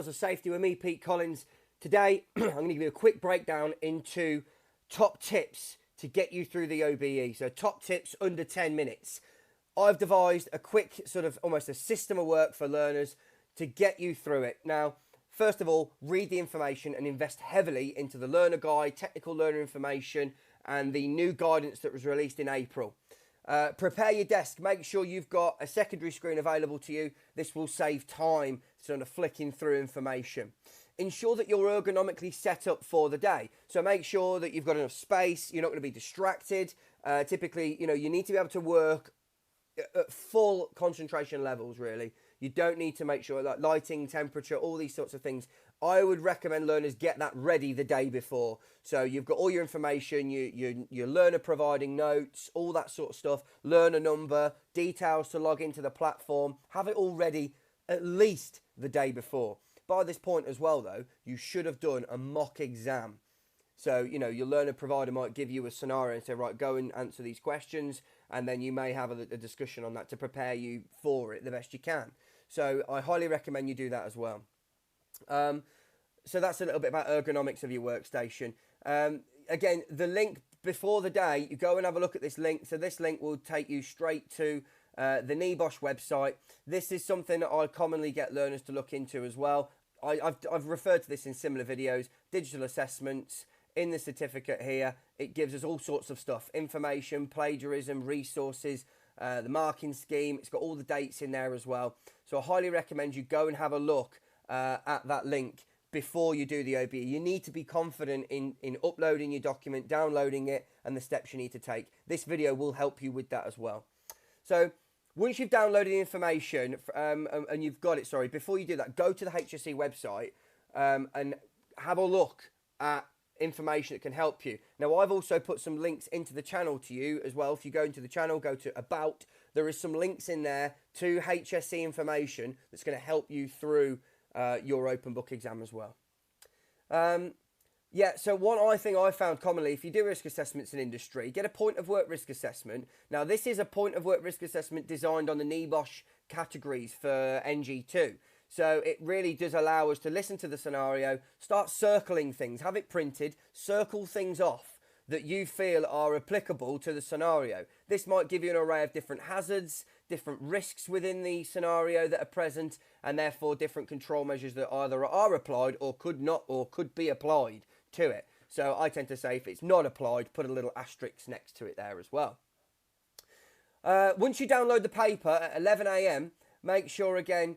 Sales of Safety with me, Pete Collins. Today, I'm going to give you a quick breakdown into top tips to get you through the OBE. So top tips under 10 minutes. I've devised a quick sort of almost a system of work for learners to get you through it. Now, first of all, read the information and invest heavily into the learner guide, technical learner information, and the new guidance that was released in April. Prepare your desk. Make sure you've got a secondary screen available to you. This will save time sort of flicking through information. Ensure that you're ergonomically set up for the day. So make sure that you've got enough space. You're not going to be distracted. Typically, you need to be able to work at full concentration levels, really. You don't need to make sure that lighting, temperature, all these sorts of things. I would recommend learners get that ready the day before. So you've got all your information, your learner providing notes, all that sort of stuff, learner number, details to log into the platform. Have it all ready at least the day before. By this point as well, though, you should have done a mock exam. So, your learner provider might give you a scenario and say, right, go and answer these questions. And then you may have a discussion on that to prepare you for it the best you can. So I highly recommend you do that as well. So that's a little bit about ergonomics of your workstation. Again, the link before the day, you go and have a look at this link. So this link will take you straight to the Nebosh website. This is something that I commonly get learners to look into as well. I've referred to this in similar videos. Digital assessments. In the certificate here, it gives us all sorts of stuff. Information, plagiarism, resources, the marking scheme. It's got all the dates in there as well. So I highly recommend you go and have a look at that link before you do the OBE. You need to be confident in uploading your document, downloading it, and the steps you need to take. This video will help you with that as well. So once you've downloaded the information and you've got it, before you do that, go to the HSE website and have a look at information that can help you. Now, I've also put some links into the channel to you as well. If you go into the channel, go to About, there is some links in there to HSE information that's going to help you through your open book exam as well. So one thing I found commonly, if you do risk assessments in industry, get a point of work risk assessment. Now, this is a point of work risk assessment designed on the Nebosh categories for NG2. So it really does allow us to listen to the scenario, start circling things, have it printed, circle things off that you feel are applicable to the scenario. This might give you an array of different hazards, different risks within the scenario that are present, and therefore different control measures that either are applied or could be applied to it. So I tend to say if it's not applied, put a little asterisk next to it there as well. Once you download the paper at 11 a.m, make sure again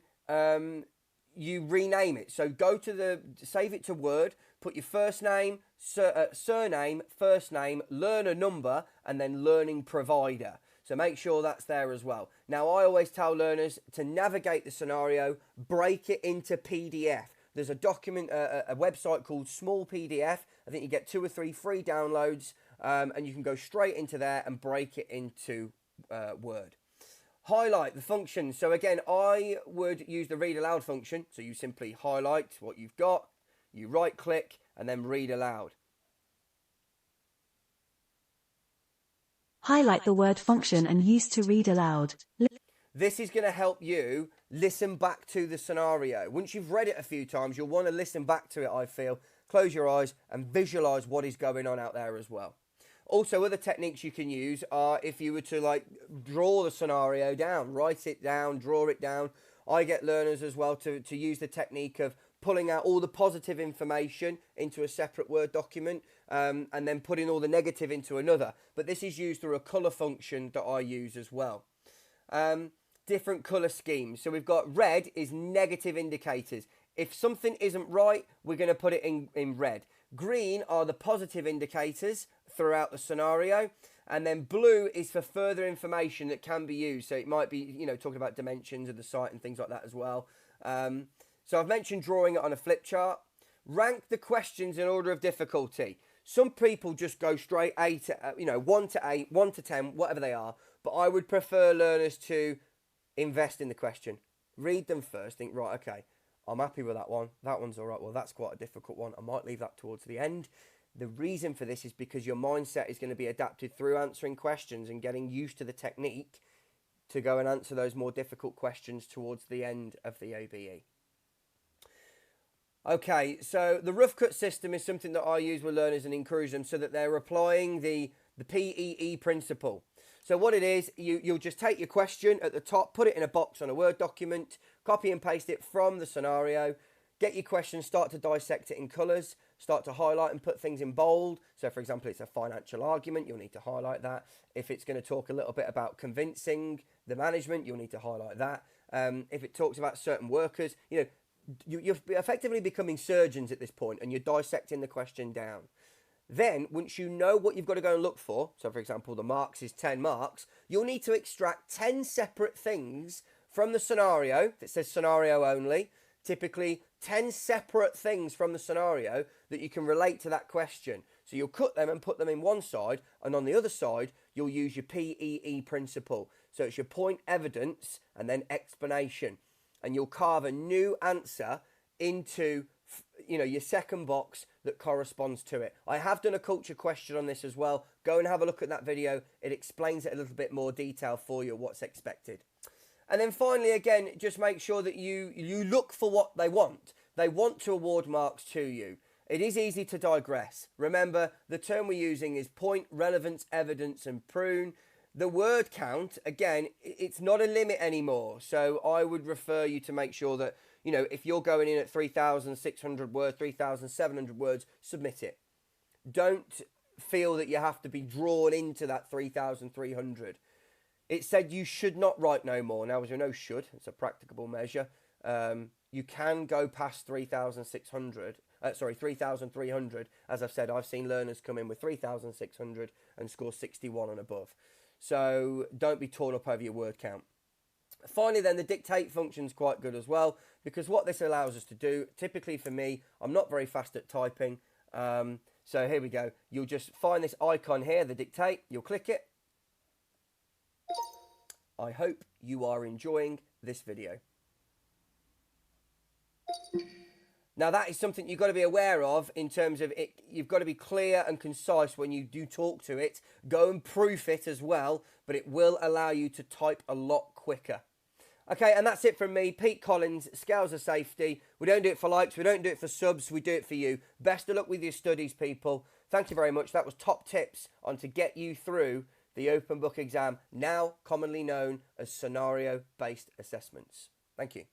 you rename it. So go to save it to Word, put your first name, surname, first name, learner number, and then learning provider. So make sure that's there as well. Now, I always tell learners to navigate the scenario, break it into PDF. There's a document, a website called Small PDF. I think you get 2 or 3 free downloads, and you can go straight into there and break it into Word. Highlight the function. So again, I would use the read aloud function. So you simply highlight what you've got, you right click, and then read aloud. Highlight the word function and use to read aloud. This is going to help you listen back to the scenario. Once you've read it a few times, you'll want to listen back to it, I feel. Close your eyes and visualize what is going on out there as well. Also, other techniques you can use are if you were to draw the scenario down, write it down, draw it down. I get learners as well to use the technique of pulling out all the positive information into a separate Word document and then putting all the negative into another. But this is used through a colour function that I use as well. Different colour schemes. So we've got red is negative indicators. If something isn't right, we're going to put it in red. Green are the positive indicators throughout the scenario. And then blue is for further information that can be used. So it might be, talking about dimensions of the site and things like that as well. So I've mentioned drawing it on a flip chart. Rank the questions in order of difficulty. Some people just go straight 1 to 8, 1 to 10, whatever they are. But I would prefer learners to invest in the question. Read them first. Think, right, okay, I'm happy with that one. That one's all right. Well, that's quite a difficult one. I might leave that towards the end. The reason for this is because your mindset is going to be adapted through answering questions and getting used to the technique to go and answer those more difficult questions towards the end of the OBE. Okay, so the rough cut system is something that I use with learners and encourage them so that they're applying the PEE principle. So what it is, you'll just take your question at the top, put it in a box on a Word document, copy and paste it from the scenario, get your question, start to dissect it in colours, start to highlight and put things in bold. So for example, it's a financial argument, you'll need to highlight that. If it's going to talk a little bit about convincing the management, you'll need to highlight that. If it talks about certain workers, you're effectively becoming surgeons at this point and you're dissecting the question down. Then, once you know what you've got to go and look for, so for example, the marks is 10 marks, you'll need to extract 10 separate things from the scenario that says scenario only, typically 10 separate things from the scenario that you can relate to that question. So you'll cut them and put them in one side, and on the other side, you'll use your PEE principle. So it's your point, evidence, and then explanation. And you'll carve a new answer into your second box that corresponds to it. I have done a culture question on this as well. Go and have a look at that video. It explains it a little bit more detail for you, what's expected. And then finally, again, just make sure that you look for what they want. They want to award marks to you. It is easy to digress. Remember, the term we're using is point, relevance, evidence, and prune. The word count, again, it's not a limit anymore. So I would refer you to make sure that, if you're going in at 3,600 words, 3,700 words, submit it. Don't feel that you have to be drawn into that 3,300. It said you should not write no more. Now, as you know, should, it's a practicable measure. You can go past 3,300. As I've said, I've seen learners come in with 3,600 and score 61 and above. So don't be torn up over your word count. Finally, then, the dictate function is quite good as well, because what this allows us to do, typically for me, I'm not very fast at typing. So here we go. You'll just find this icon here, the dictate. You'll click it. I hope you are enjoying this video. Now, that is something you've got to be aware of in terms of it. You've got to be clear and concise when you do talk to it. Go and proof it as well, but it will allow you to type a lot quicker. Okay, and that's it from me, Pete Collins, Scales of Safety. We don't do it for likes, we don't do it for subs, we do it for you. Best of luck with your studies, people. Thank you very much. That was top tips on to get you through the open book exam, now commonly known as scenario-based assessments. Thank you.